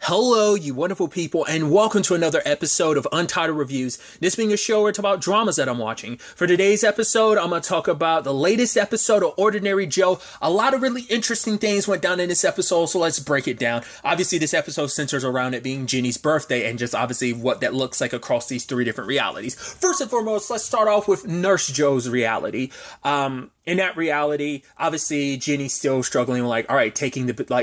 Hello, you wonderful people, and welcome to another episode of Untitled Reviews. This being a show where it's about dramas that I'm watching. For today's episode, I'm going to talk about the latest episode of Ordinary Joe. A lot of really interesting things went down in this episode, so let's break it down. Obviously, this episode centers around it being Jenny's birthday and just obviously what that looks like across these three different realities. First and foremost, let's start off with Nurse Joe's reality. In that reality, obviously, Jenny's still struggling, like, all right,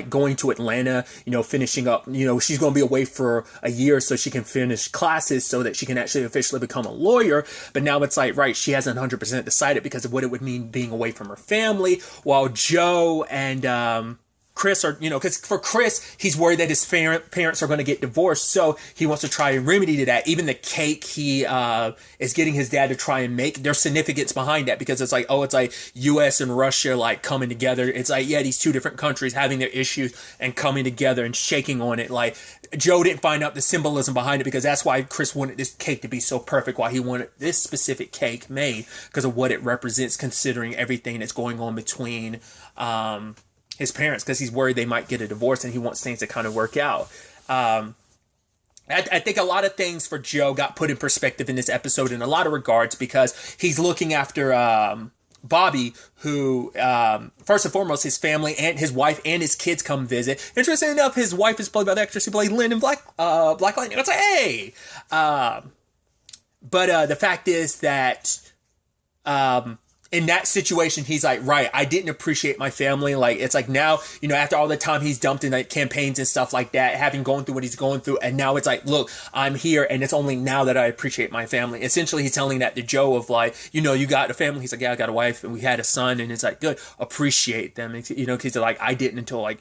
going to Atlanta, finishing up, she's going to be away for a year so she can finish classes so that she can actually officially become a lawyer. But now it's like, right, she hasn't 100% decided because of what it would mean being away from her family, while Joe and, Chris are, because for Chris, he's worried that his parents are going to get divorced, so he wants to try and remedy to that. Even the cake he is getting his dad to try and make, there's significance behind that because it's like, oh, it's like U.S. and Russia like coming together. It's like, yeah, these two different countries having their issues and coming together and shaking on it. Like, Joe didn't find out the symbolism behind it because that's why Chris wanted this cake to be so perfect, why he wanted this specific cake made because of what it represents, considering everything that's going on between his parents, because he's worried they might get a divorce and he wants things to kind of work out. I think a lot of things for Joe got put in perspective in this episode in a lot of regards because he's looking after Bobby, who, first and foremost, his family and his wife and his kids come visit. Interesting enough, his wife is played by the actress who played Lynn in Black Lightning. It's like, hey! But the fact is that in that situation, he's like, right, I didn't appreciate my family. Like, it's like now, after all the time he's dumped in like campaigns and stuff like that, having gone through what he's going through. And now it's like, look, I'm here. And it's only now that I appreciate my family. Essentially, he's telling that to Joe of like, you got a family. He's like, yeah, I got a wife and we had a son. And it's like, good, appreciate them. Because like, I didn't until like,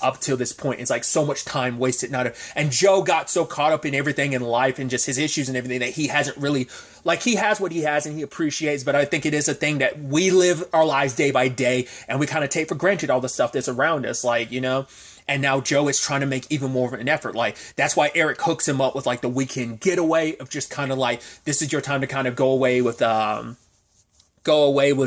up till this point. It's like so much time wasted. And Joe got so caught up in everything in life and just his issues and everything that he hasn't really, like, he has what he has and he appreciates. But I think it is a thing that we live our lives day by day and we kind of take for granted all the stuff that's around us, like, and now Joe is trying to make even more of an effort. Like, that's why Eric hooks him up with like the weekend getaway of just kind of like, this is your time to kind of go away with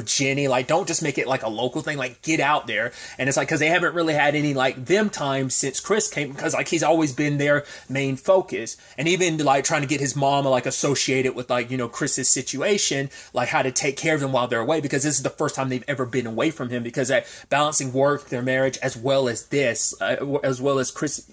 Jenny. Like, don't just make it like a local thing, like get out there. And it's like, cause they haven't really had any like them time since Chris came, because like he's always been their main focus. And even like trying to get his mom like associated with like, Chris's situation, like how to take care of him while they're away, because this is the first time they've ever been away from him, because that balancing work, their marriage, as well as this, as well as Chris,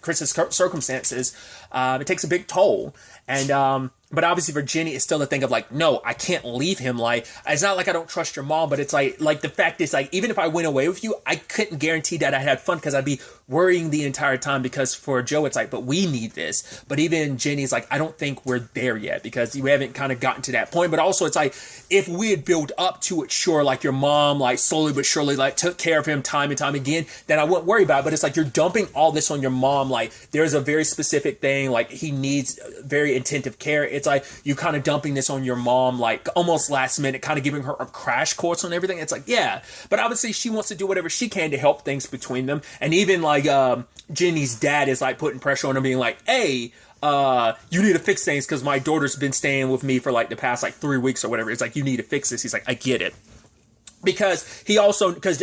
Chris's circumstances, it takes a big toll. And, but obviously for Jenny, it's still a thing of like, no, I can't leave him. Like, it's not like I don't trust your mom, but it's like the fact is like, even if I went away with you, I couldn't guarantee that I had fun because I'd be worrying the entire time, because for Joe, it's like, but we need this. But even Jenny's like, I don't think we're there yet because we haven't kind of gotten to that point. But also it's like, if we had built up to it, sure, like your mom, like slowly but surely, like took care of him time and time again, then I wouldn't worry about it. But it's like, you're dumping all this on your mom. Like, there's a very specific thing, like he needs very attentive care. It's like, you kind of dumping this on your mom, like almost last minute, kind of giving her a crash course on everything. It's like, yeah, but obviously she wants to do whatever she can to help things between them. And even like Jenny's dad is like putting pressure on her, being like, hey, you need to fix things because my daughter's been staying with me for like the past like 3 weeks or whatever. It's like, you need to fix this. He's like, I get it. Because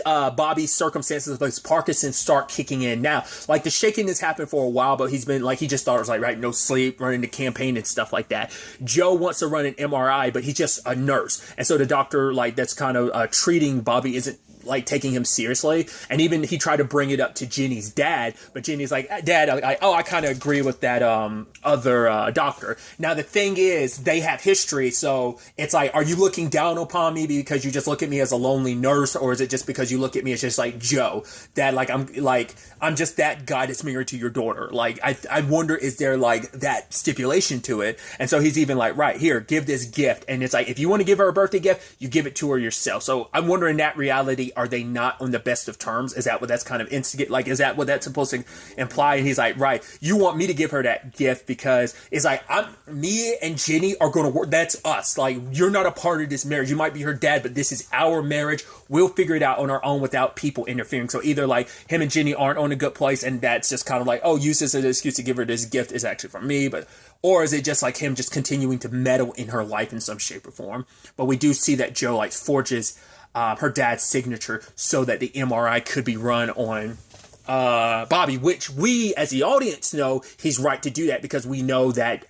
Bobby's circumstances with his Parkinson's start kicking in now. Like, the shaking has happened for a while, but he's been like, he just thought it was like, right, no sleep, running the campaign and stuff like that. Joe wants to run an MRI, but he's just a nurse. And so the doctor, like, that's kind of treating Bobby isn't like taking him seriously. And even he tried to bring it up to Jenny's dad, but Jenny's like, Dad, I kind of agree with that other doctor. Now the thing is, they have history, so it's like, are you looking down upon me because you just look at me as a lonely nurse, or is it just because you look at me as just like Joe, that I'm just that guy that's married to your daughter? Like, I wonder, is there like that stipulation to it? And so he's even like, right, here, give this gift. And it's like, if you want to give her a birthday gift, you give it to her yourself. So I'm wondering, that reality, are they not on the best of terms? Is that what that's kind of instigate? Like, is that what that's supposed to imply? And he's like, right, you want me to give her that gift because it's like, me and Jenny are going to work. That's us. Like, you're not a part of this marriage. You might be her dad, but this is our marriage. We'll figure it out on our own without people interfering. So either like him and Jenny aren't on a good place, and that's just kind of like, oh, use this as an excuse to give her this gift is actually from me, or is it just like him just continuing to meddle in her life in some shape or form? But we do see that Joe like forges her dad's signature so that the MRI could be run on Bobby, which we as the audience know he's right to do that because we know that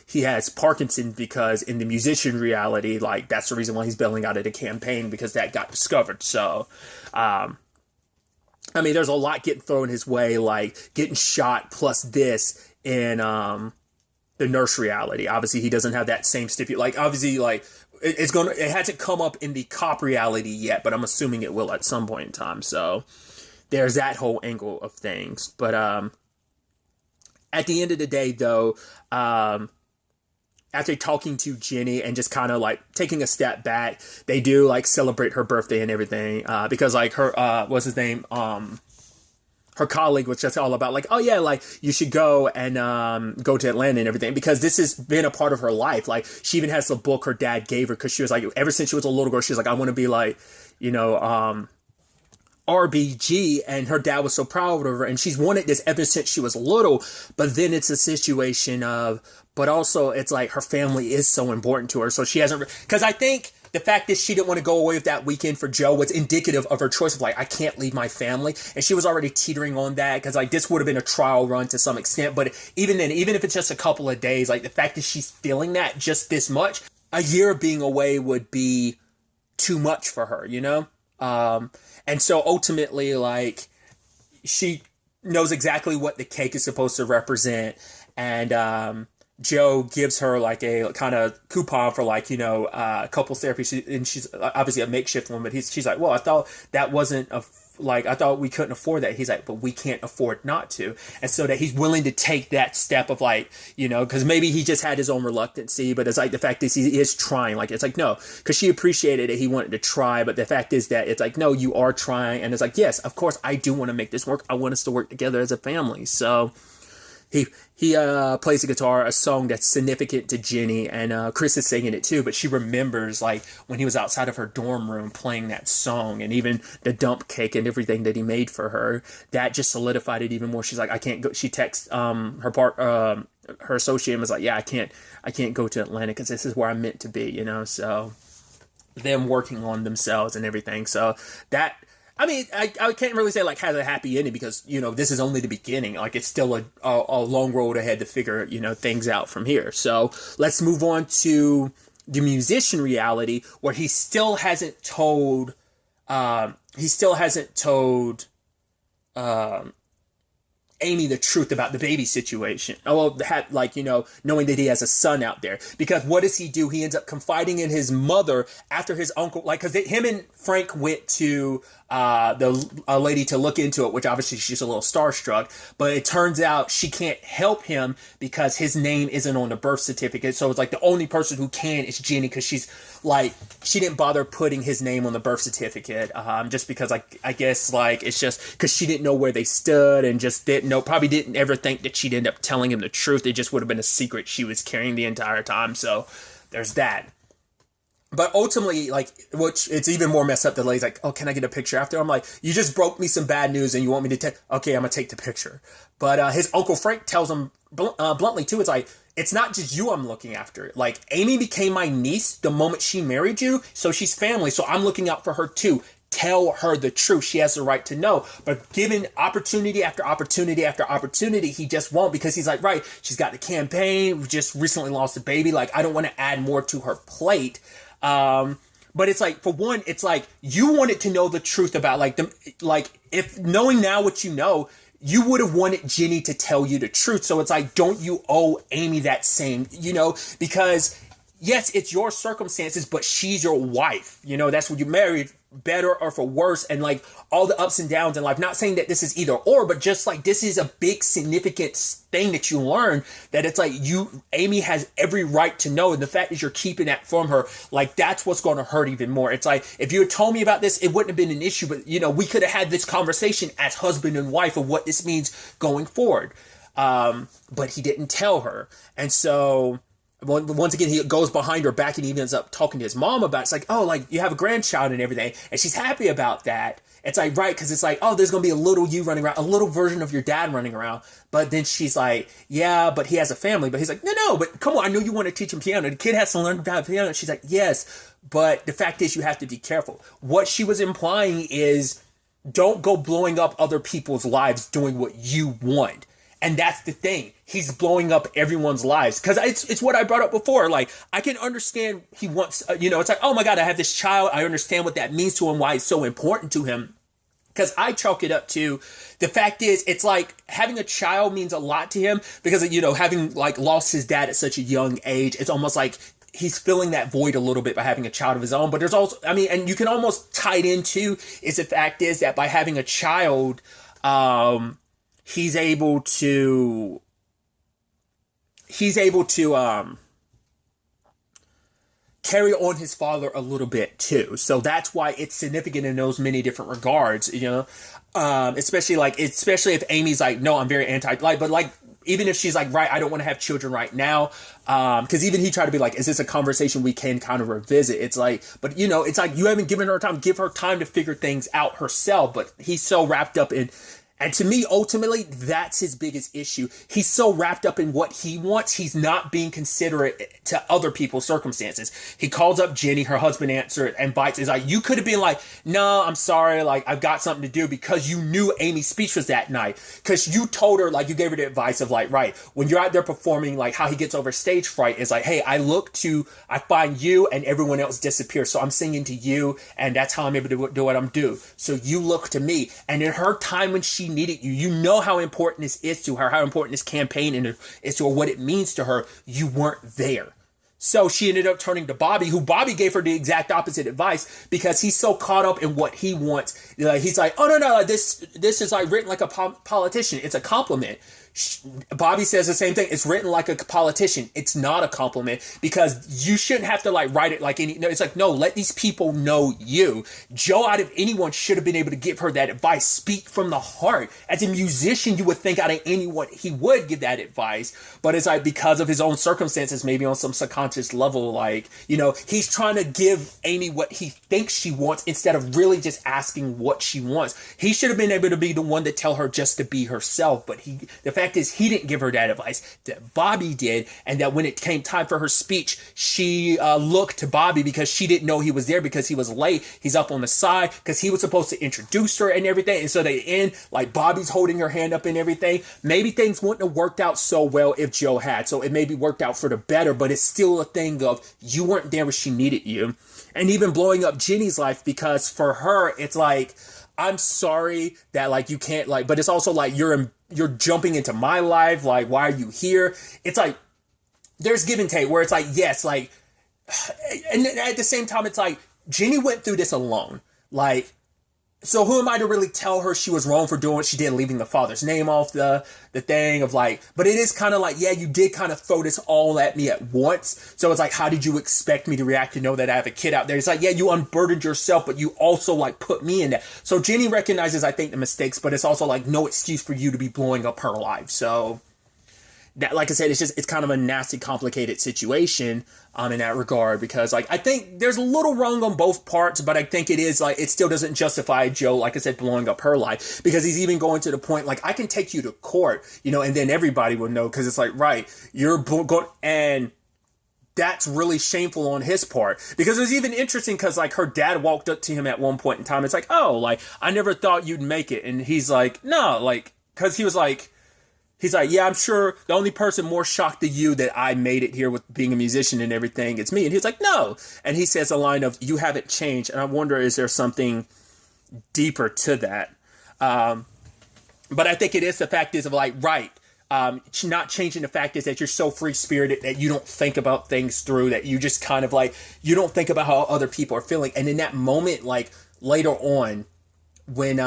he has Parkinson's, because in the musician reality, like, that's the reason why he's bailing out of the campaign, because that got discovered. So I mean, there's a lot getting thrown his way, like getting shot plus this in the nurse reality. Obviously he doesn't have that same like, obviously, like, it hasn't come up in the cop reality yet, but I'm assuming it will at some point in time. So there's that whole angle of things. But at the end of the day, though, after talking to Jenny and just kind of like taking a step back, they do like celebrate her birthday and everything, because like her what's his name, her colleague was just all about like, oh yeah, like you should go and go to Atlanta and everything, because this has been a part of her life. Like, she even has the book her dad gave her, because she was like, ever since she was a little girl, she was like, I want to be like, you know, RBG, and her dad was so proud of her, and she's wanted this ever since she was little. But then it's a situation of, but also it's like her family is so important to her, so she hasn't, because I think the fact that she didn't want to go away with that weekend for Joe was indicative of her choice of like, I can't leave my family. And she was already teetering on that, because like this would have been a trial run to some extent. But even then, even if it's just a couple of days, like the fact that she's feeling that just this much, a year of being away would be too much for her, you know? And so ultimately, like, she knows exactly what the cake is supposed to represent. And Joe gives her like a kind of coupon for like, you know, couples therapy. And she's obviously a makeshift one, but she's like, well, I thought that wasn't I thought we couldn't afford that. He's like, but we can't afford not to. And so that he's willing to take that step of like, you know, because maybe he just had his own reluctancy, but it's like the fact is he is trying. Like, it's like, no, because she appreciated it. He wanted to try. But the fact is that it's like, no, you are trying. And it's like, yes, of course, I do want to make this work. I want us to work together as a family. So he plays the guitar, a song that's significant to Jenny, and Chris is singing it too, but she remembers like when he was outside of her dorm room playing that song, and even the dump cake and everything that he made for her, that just solidified it even more. She's like, I can't go. She texts her associate and was like, yeah, I can't go to Atlanta because this is where I'm meant to be, you know. So them working on themselves and everything. So that, I mean, I can't really say like has a happy ending, because, you know, this is only the beginning. Like, it's still a long road ahead to figure, you know, things out from here. So let's move on to the musician reality, where he still hasn't told Amy the truth about the baby situation. Oh, well, like, you know, knowing that he has a son out there. Because what does he do? He ends up confiding in his mother after his uncle, like, because him and Frank went to the lady to look into it, which obviously she's a little starstruck, but it turns out she can't help him because his name isn't on the birth certificate. So it's like the only person who can is Jenny, because she's like, she didn't bother putting his name on the birth certificate, just because, like, I guess, like, it's just because she didn't know where they stood, and just didn't know, probably didn't ever think that she'd end up telling him the truth. It just would have been a secret she was carrying the entire time. So there's that. But ultimately, like, which it's even more messed up. The lady's like, oh, can I get a picture after? I'm like, you just broke me some bad news and you want me to take, okay, I'm going to take the picture. But his Uncle Frank tells him bluntly, too, it's like, it's not just you I'm looking after. Like, Amy became my niece the moment she married you, so she's family, so I'm looking out for her, too. Tell her the truth. She has the right to know. But given opportunity after opportunity after opportunity, he just won't, because he's like, right, she's got the campaign, just recently lost a baby. Like, I don't want to add more to her plate. But it's like, for one, it's like, you wanted to know the truth about like them. Like, if knowing now what you know, you would have wanted Jenny to tell you the truth. So it's like, don't you owe Amy that same, you know, because yes, it's your circumstances, but she's your wife. You know, that's what you married, better or for worse, and like all the ups and downs in life. Not saying that this is either or, but just like this is a big significant thing that you learn, that it's like Amy has every right to know, and the fact that you're keeping that from her, like that's what's going to hurt even more. It's like, if you had told me about this, it wouldn't have been an issue, but you know, we could have had this conversation as husband and wife of what this means going forward. But he didn't tell her, and so once again, he goes behind her back and he ends up talking to his mom about it. It's like, oh, like you have a grandchild and everything. And she's happy about that. It's like, right, because it's like, oh, there's going to be a little you running around, a little version of your dad running around. But then she's like, yeah, but he has a family. But he's like, no, but come on, I know you want to teach him piano. The kid has to learn about piano. She's like, yes, but the fact is you have to be careful. What she was implying is don't go blowing up other people's lives doing what you want. And that's the thing. He's blowing up everyone's lives. Because it's what I brought up before. Like, I can understand he wants, it's like, oh my God, I have this child. I understand what that means to him, why it's so important to him. Because I chalk it up to the fact is, it's like having a child means a lot to him because, having like lost his dad at such a young age, it's almost like he's filling that void a little bit by having a child of his own. But there's also, and you can almost tie it into is the fact is that by having a child, he's able to carry on his father a little bit too. So that's why it's significant in those many different regards, especially if Amy's like, no, I'm very but like, even if she's like, right, I don't want to have children right now. Cause even he tried to be like, is this a conversation we can kind of revisit? It's like, but it's like, you haven't given her time, give her time to figure things out herself. But he's so wrapped up in, and to me, ultimately, that's his biggest issue. He's so wrapped up in what he wants, he's not being considerate to other people's circumstances. He calls up Jenny, her husband answered, and bites. Is like, you could have been like, no, I'm sorry, like, I've got something to do, because you knew Amy's speech was that night. Because you told her, like, you gave her the advice of like, right, when you're out there performing, like how he gets over stage fright is like, hey, I find you and everyone else disappears. So I'm singing to you, and that's how I'm able to do what I'm doing. So you look to me. And in her time when she needed you, you know how important this is to her, how important this campaign is to her, what it means to her. You weren't there. So she ended up turning to Bobby, who Bobby gave her the exact opposite advice because he's so caught up in what he wants. He's like, oh, no, this is like written like a politician. It's a compliment. Bobby says the same thing. It's written like a politician. It's not a compliment because you shouldn't have to like write it like any. No, it's like, no, let these people know you. Joe, out of anyone, should have been able to give her that advice. Speak from the heart. As a musician, you would think out of anyone he would give that advice, but it's like because of his own circumstances, maybe on some subconscious level, like he's trying to give Amy what he thinks she wants instead of really just asking what she wants. He should have been able to be the one to tell her just to be herself, but the fact is he didn't give her that advice, that Bobby did, and that when it came time for her speech, she looked to Bobby because she didn't know he was there because he was late. He's up on the side because he was supposed to introduce her and everything, and so they end like Bobby's holding her hand up and everything. Maybe things wouldn't have worked out so well if Joe had, so it maybe worked out for the better, but it's still a thing of you weren't there when she needed you. And even blowing up Jenny's life, because for her it's like, I'm sorry that like you can't like, but it's also like you're jumping into my life. Like, why are you here? It's like, there's give and take where it's like, yes, like, and at the same time, it's like, Jenny went through this alone. Like, so who am I to really tell her she was wrong for doing what she did, leaving the father's name off the thing of like, but it is kind of like, yeah, you did kind of throw this all at me at once. So it's like, how did you expect me to react to know that I have a kid out there? It's like, yeah, you unburdened yourself, but you also like put me in that. So Jenny recognizes, I think, the mistakes, but it's also like no excuse for you to be blowing up her life. So that, like I said, it's kind of a nasty, complicated situation in that regard, because like I think there's a little wrong on both parts, but I think it is like it still doesn't justify Joe, like I said, blowing up her life, because he's even going to the point like, I can take you to court, and then everybody will know, because it's like, right, you're going, and that's really shameful on his part, because it was even interesting because like her dad walked up to him at one point in time. It's like, oh, like I never thought you'd make it, and he's like, no, like, because he was like, he's like, yeah, I'm sure the only person more shocked than you that I made it here with being a musician and everything, it's me. And he's like, no. And he says a line of, you haven't changed. And I wonder, is there something deeper to that? But I think it is, the fact is of like, right. Not changing the fact is that you're so free spirited that you don't think about things through, that you just kind of like, you don't think about how other people are feeling. And in that moment, like later on, when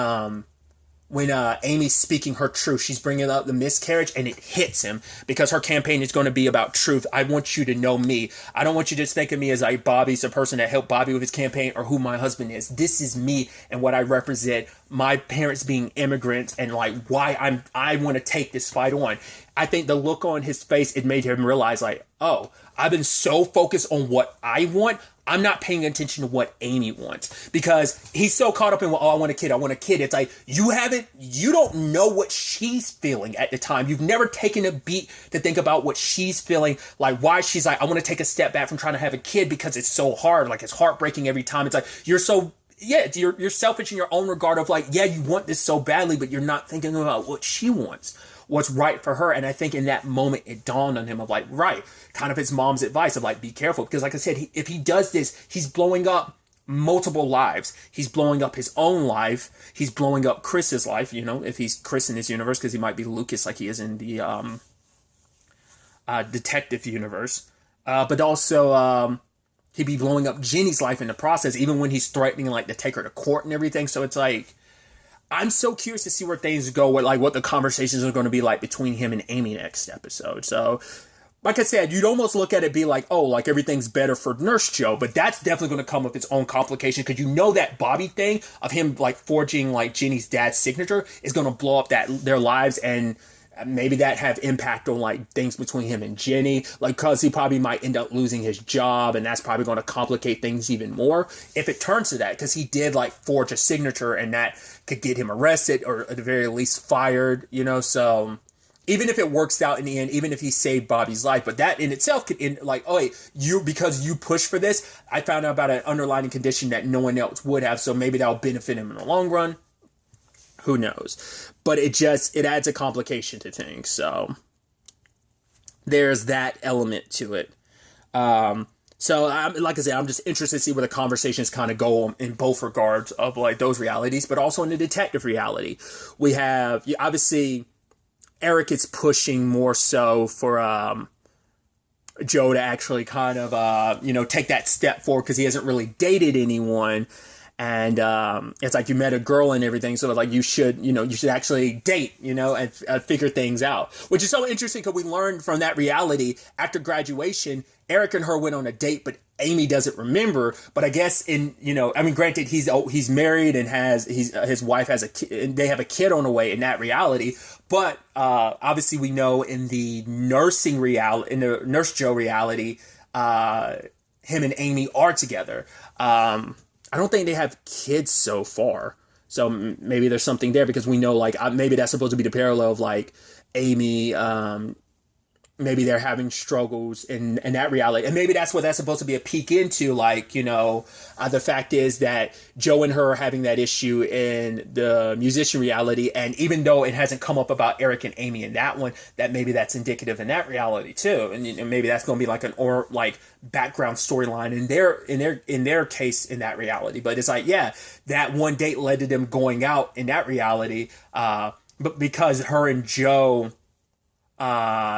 Amy's speaking her truth, she's bringing up the miscarriage, and it hits him because her campaign is going to be about truth. I want you to know me. I don't want you to just think of me as like Bobby's the person that helped Bobby with his campaign, or who my husband is. This is me and what I represent. My parents being immigrants, and like why I want to take this fight on. I think the look on his face, it made him realize like, oh, I've been so focused on what I want, I'm not paying attention to what Amy wants, because he's so caught up in, well, oh, I want a kid. It's like, you don't know what she's feeling at the time. You've never taken a beat to think about what she's feeling, like why she's like, I want to take a step back from trying to have a kid because it's so hard. Like it's heartbreaking every time. It's like, you're so yeah, you're selfish in your own regard of like, yeah, you want this so badly, but you're not thinking about what she wants, what's right for her. And I think in that moment it dawned on him of like, right, kind of his mom's advice of like, be careful, because like I said, if he does this, he's blowing up multiple lives. He's blowing up his own life. He's blowing up Chris's life. You know, if he's Chris in his universe, because he might be Lucas like he is in the detective universe. But also, he'd be blowing up Jenny's life in the process, even when he's threatening like to take her to court and everything. So it's like, I'm so curious to see where things go, what the conversations are going to be like between him and Amy next episode. So, like I said, you'd almost look at it be like, oh, like everything's better for Nurse Joe, but that's definitely going to come with its own complication, because you know that Bobby thing of him like forging like Jenny's dad's signature is going to blow up their lives, and maybe that have impact on like things between him and Jenny, like because he probably might end up losing his job, and that's probably going to complicate things even more if it turns to that, because he did like forge a signature and that could get him arrested or at the very least fired, you know. So even if it works out in the end, even if he saved Bobby's life, but that in itself could end like, oh, wait, because you pushed for this, I found out about an underlying condition that no one else would have, so maybe that'll benefit him in the long run. Who knows? But it adds a complication to things. So there's that element to it. So like I said, I'm just interested to see where the conversations kind of go in both regards of like those realities, but also in the detective reality. We have, obviously, Eric is pushing more so for Joe to actually kind of, take that step forward, because he hasn't really dated anyone. And it's like you met a girl and everything, so like you should actually date, and figure things out. Which is so interesting, because we learned from that reality after graduation, Eric and her went on a date, but Amy doesn't remember. But I guess granted, he's married and his wife has a kid, and they have a kid on the way in that reality. But obviously, we know in the Nurse Joe reality, him and Amy are together. I don't think they have kids so far. So maybe there's something there, because we know like maybe that's supposed to be the parallel of like Amy, maybe they're having struggles in that reality. And maybe that's what that's supposed to be a peek into. Like, the fact is that Joe and her are having that issue in the musician reality. And even though it hasn't come up about Eric and Amy in that one, that maybe that's indicative in that reality too. And maybe that's going to be like background storyline in their case in that reality. But it's like, yeah, that one date led to them going out in that reality. But because her and Joe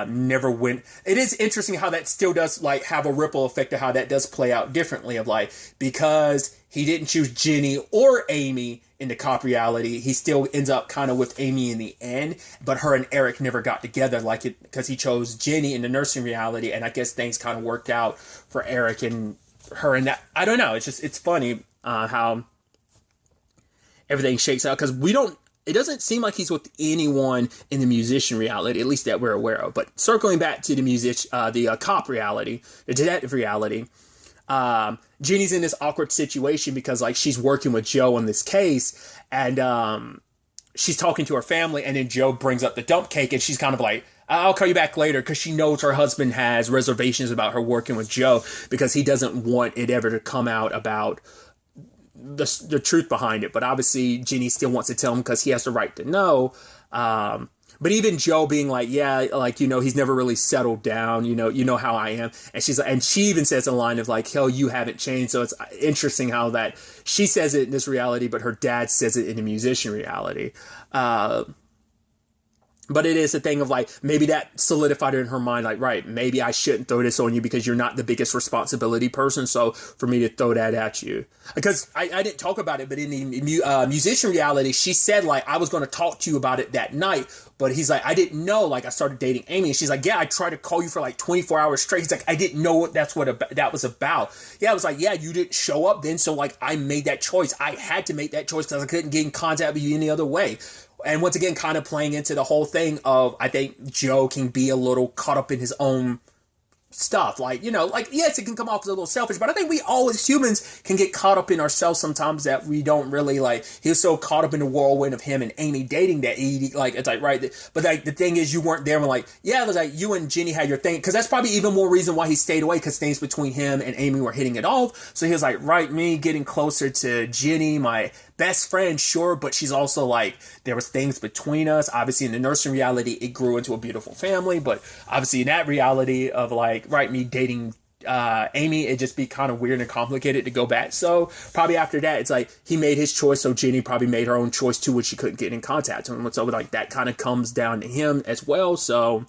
never went. It is interesting how that still does like have a ripple effect of how that does play out differently, of like, because he didn't choose Jenny or Amy in the cop reality, he still ends up kind of with Amy in the end, but her and Eric never got together because he chose Jenny in the nursing reality. And I guess things kind of worked out for Eric and her, and that, I don't know. It's funny how everything shakes out, because it doesn't seem like he's with anyone in the musician reality, at least that we're aware of. But circling back to the cop reality, the detective reality, Jenny's in this awkward situation because like she's working with Joe on this case, and she's talking to her family, and then Joe brings up the dump cake, and she's kind of like, I'll call you back later, because she knows her husband has reservations about her working with Joe, because he doesn't want it ever to come out about the truth behind it. But obviously Jenny still wants to tell him because he has the right to know. But even Joe being like, yeah, like, he's never really settled down, you know how I am. And she even says a line of like, hell, you haven't changed. So it's interesting how that she says it in this reality, but her dad says it in the musician reality. But it is a thing of like, maybe that solidified it in her mind, like, right, maybe I shouldn't throw this on you because you're not the biggest responsibility person. So for me to throw that at you, because I didn't talk about it, but in the musician reality, she said like, I was going to talk to you about it that night. But he's like, I didn't know, like I started dating Amy. And she's like, yeah, I tried to call you for like 24 hours straight. He's like, I didn't know what that was about. Yeah, I was like, yeah, you didn't show up then. So like, I made that choice. I had to make that choice because I couldn't get in contact with you any other way. And once again, kind of playing into the whole thing of, I think Joe can be a little caught up in his own stuff. Like, you know, like, yes, it can come off as a little selfish, but I think we all as humans can get caught up in ourselves sometimes that we don't really like. He was so caught up in the whirlwind of him and Amy dating that he, like, it's like, right. But like, the thing is, you weren't there when, like, yeah, it was like you and Jenny had your thing. Cause that's probably even more reason why he stayed away, cause things between him and Amy were hitting it off. So he was like, right, me getting closer to Jenny, my best friend, sure, but she's also like, there was things between us. Obviously, in the nursing reality, it grew into a beautiful family, but obviously in that reality of like, right, me dating Amy, it'd just be kind of weird and complicated to go back. So probably after that, it's like he made his choice, so Jenny probably made her own choice too, when she couldn't get in contact with him. So like that kind of comes down to him as well. So,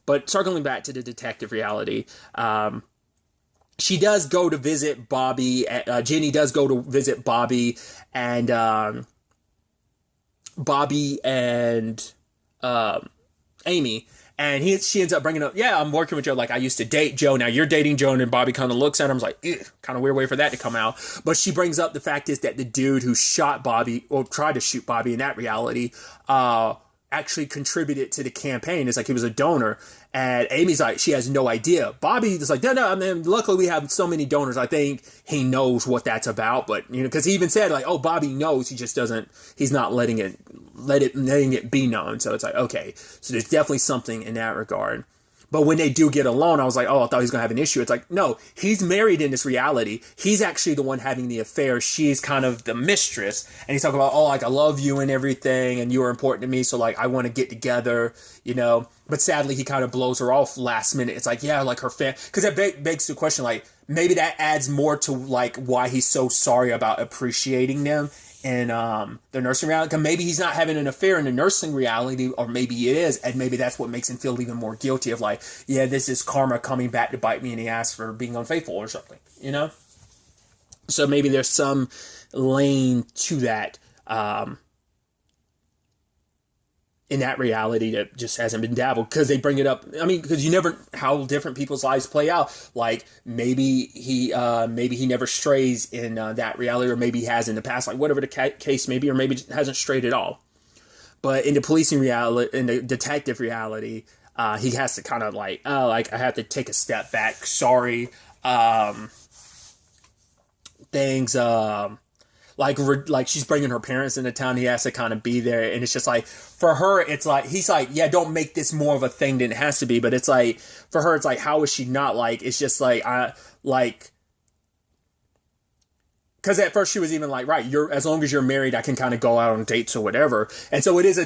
but circling back to the detective reality, she does go to visit Bobby. Jenny does go to visit Bobby and Amy. And she ends up bringing up, yeah, I'm working with Joe. Like, I used to date Joe. Now you're dating Joe. And then Bobby kind of looks at him. Like, kind of weird way for that to come out. But she brings up the fact is that the dude who shot Bobby, or tried to shoot Bobby in that reality, actually contributed to the campaign. It's like he was a donor. And Amy's like, she has no idea. Bobby is like, no, I mean, luckily we have so many donors. I think he knows what that's about. But, you know, because he even said like, oh, Bobby knows. He just doesn't, he's not letting it be known. So it's like, okay. So there's definitely something in that regard. But when they do get alone, I was like, oh, I thought he was going to have an issue. It's like, no, he's married in this reality. He's actually the one having the affair. She's kind of the mistress. And he's talking about, oh, like, I love you and everything. And you are important to me. So, like, I want to get together, you know. But sadly, he kind of blows her off last minute. It's like, yeah, like her because that begs the question, like, maybe that adds more to, like, why he's so sorry about appreciating them in the nursing reality. Because maybe he's not having an affair in the nursing reality, or maybe it is, and maybe that's what makes him feel even more guilty of like, yeah, this is karma coming back to bite me in the ass for being unfaithful or something, you know? So maybe there's some lane to that in that reality that just hasn't been dabbled, because they bring it up. I mean, because you never, how different people's lives play out. Like maybe he never strays in that reality, or maybe he has in the past, like whatever the case may be, or maybe hasn't strayed at all. But in the policing reality, in the detective reality, he has to kind of like, oh, like I have to take a step back. Sorry. Things, like she's bringing her parents into town. He has to kind of be there. And it's just like, for her, it's like, he's like, yeah, don't make this more of a thing than it has to be. But it's like, for her, it's like, how is she not like, it's just like, because at first she was even like, right, as long as you're married, I can kind of go out on dates or whatever. And so it is a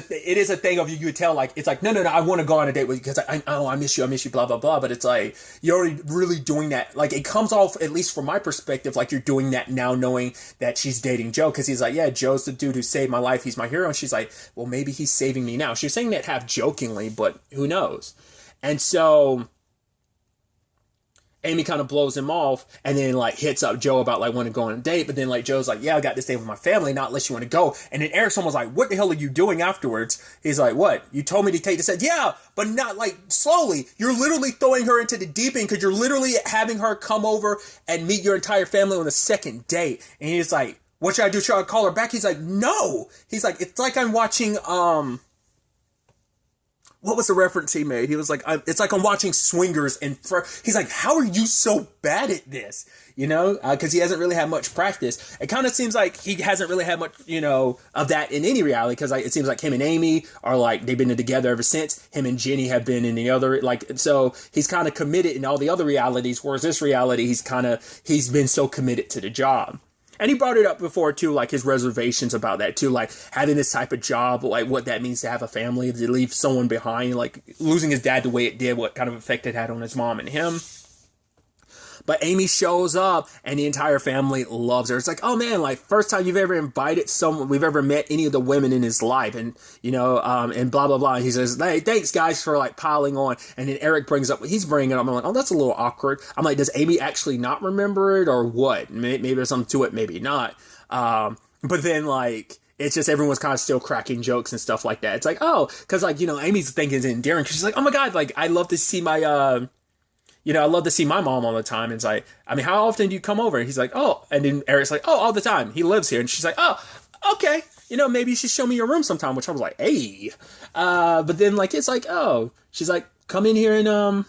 thing of you could tell, like, it's like, no, I want to go on a date with you because I miss you, blah, blah, blah. But it's like, you're already really doing that. Like, it comes off, at least from my perspective, like you're doing that now knowing that she's dating Joe. Because he's like, yeah, Joe's the dude who saved my life. He's my hero. And she's like, well, maybe he's saving me now. She's saying that half jokingly, but who knows? And so Amy kind of blows him off and then like hits up Joe about like wanting to go on a date. But then like Joe's like, yeah, I got this date with my family, not unless you want to go. And then Erickson was like, what the hell are you doing afterwards? He's like, what? You told me to take this. Yeah, but not like slowly. You're literally throwing her into the deep end because you're literally having her come over and meet your entire family on a second date. And he's like, what should I do? Should I call her back? He's like, no. He's like, it's like I'm watching, what was the reference he made? He was like, it's like I'm watching Swingers, and he's like, how are you so bad at this? You know, because he hasn't really had much practice. It kind of seems like he hasn't really had much, you know, of that in any reality, because like, it seems like him and Amy are like, they've been together ever since. Him and Jenny have been in the other, like, so he's kind of committed in all the other realities, whereas this reality, he's been so committed to the job. And he brought it up before, too, like his reservations about that, too, like having this type of job, like what that means to have a family, to leave someone behind, like losing his dad the way it did, what kind of effect it had on his mom and him. But Amy shows up and the entire family loves her. It's like, oh man, like first time you've ever invited someone, we've ever met any of the women in his life. And, you know, and blah, blah, blah. And he says, hey, thanks guys for like piling on. And then Eric brings up what he's bringing up. I'm like, oh, that's a little awkward. I'm like, does Amy actually not remember it or what? Maybe there's something to it, maybe not. But then like, it's just everyone's kind of still cracking jokes and stuff like that. It's like, oh, because like, you know, Amy's thinking it's endearing because she's like, oh my God, like I love to see my, you know, I love to see my mom all the time. And it's like, I mean, how often do you come over? And he's like, oh. And then Eric's like, oh, all the time. He lives here. And she's like, oh, okay. You know, maybe you should show me your room sometime. Which I was like, hey. But then, like, it's like, oh. She's like, come in here and,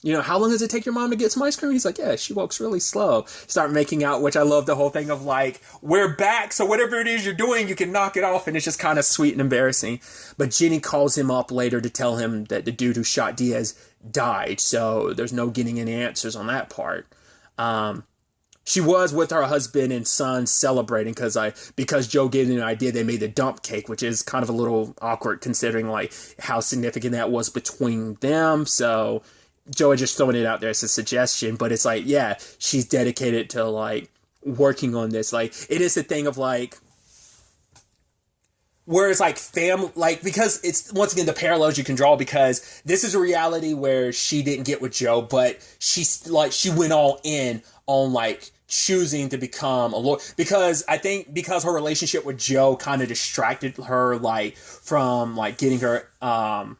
you know, how long does it take your mom to get some ice cream? He's like, yeah, she walks really slow. Start making out, which I love the whole thing of like, we're back, so whatever it is you're doing, you can knock it off. And it's just kind of sweet and embarrassing. But Jenny calls him up later to tell him that the dude who shot Diaz died. So there's no getting any answers on that part. She was with her husband and son celebrating because Joe gave them an idea. They made the dump cake, which is kind of a little awkward considering like how significant that was between them. So Joe had just thrown it out there as a suggestion, but it's like, yeah, she's dedicated to like working on this. Like it is a thing of like, whereas like like, because it's once again the parallels you can draw, because this is a reality where she didn't get with Joe, but she went all in on like choosing to become a lawyer, because I think because her relationship with Joe kind of distracted her like from like getting her I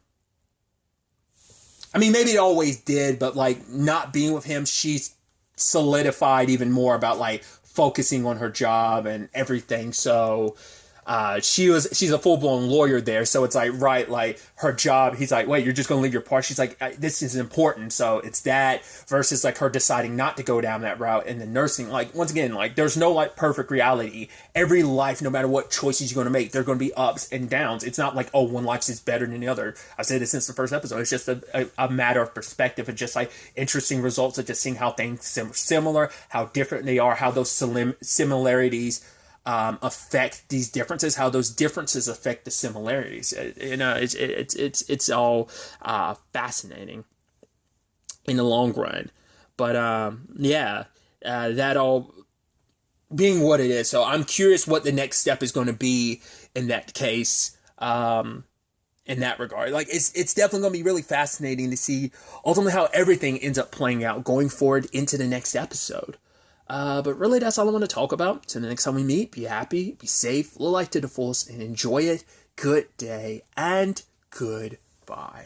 mean maybe it always did, but like not being with him, she's solidified even more about like focusing on her job and everything. So she's a full-blown lawyer there, so it's like, right, like her job, he's like, wait, you're just gonna leave your part? She's like, this is important. So it's that versus like her deciding not to go down that route. And the nursing, like, once again, like there's no like perfect reality. Every life, no matter what choices you're gonna make, there are gonna be ups and downs. It's not like, oh, one life is better than the other. I've said this since the first episode. It's just a matter of perspective and just like interesting results of just seeing how things similar, how different they are, how those similarities affect these differences, how those differences affect the similarities. You know, it's all fascinating in the long run. But yeah, that all being what it is. So I'm curious what the next step is going to be in that case. In that regard, like it's definitely going to be really fascinating to see ultimately how everything ends up playing out going forward into the next episode. But really, that's all I want to talk about. So the next time we meet, be happy, be safe, live life to the fullest, and enjoy it. Good day and goodbye.